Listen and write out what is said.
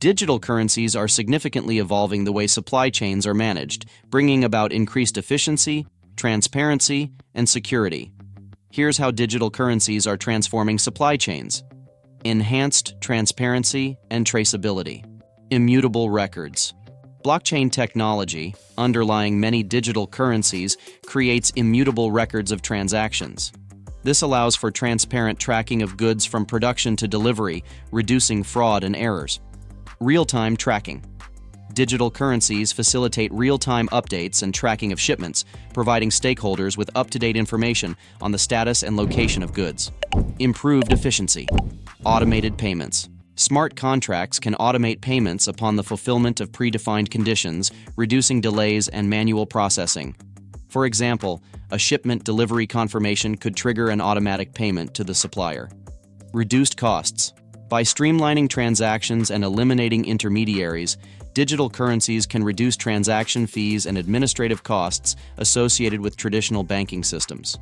Digital currencies are significantly evolving the way supply chains are managed, bringing about increased efficiency, transparency, and security. Here's how digital currencies are transforming supply chains. Enhanced transparency and traceability. Immutable records. Blockchain technology, underlying many digital currencies, creates immutable records of transactions. This allows for transparent tracking of goods from production to delivery, reducing fraud and errors. Real-time tracking. Digital currencies facilitate real-time updates and tracking of shipments, providing stakeholders with up-to-date information on the status and location of goods. Improved efficiency. Automated payments. Smart contracts can automate payments upon the fulfillment of predefined conditions, reducing delays and manual processing. For example, a shipment delivery confirmation could trigger an automatic payment to the supplier. Reduced costs. By streamlining transactions and eliminating intermediaries, digital currencies can reduce transaction fees and administrative costs associated with traditional banking systems.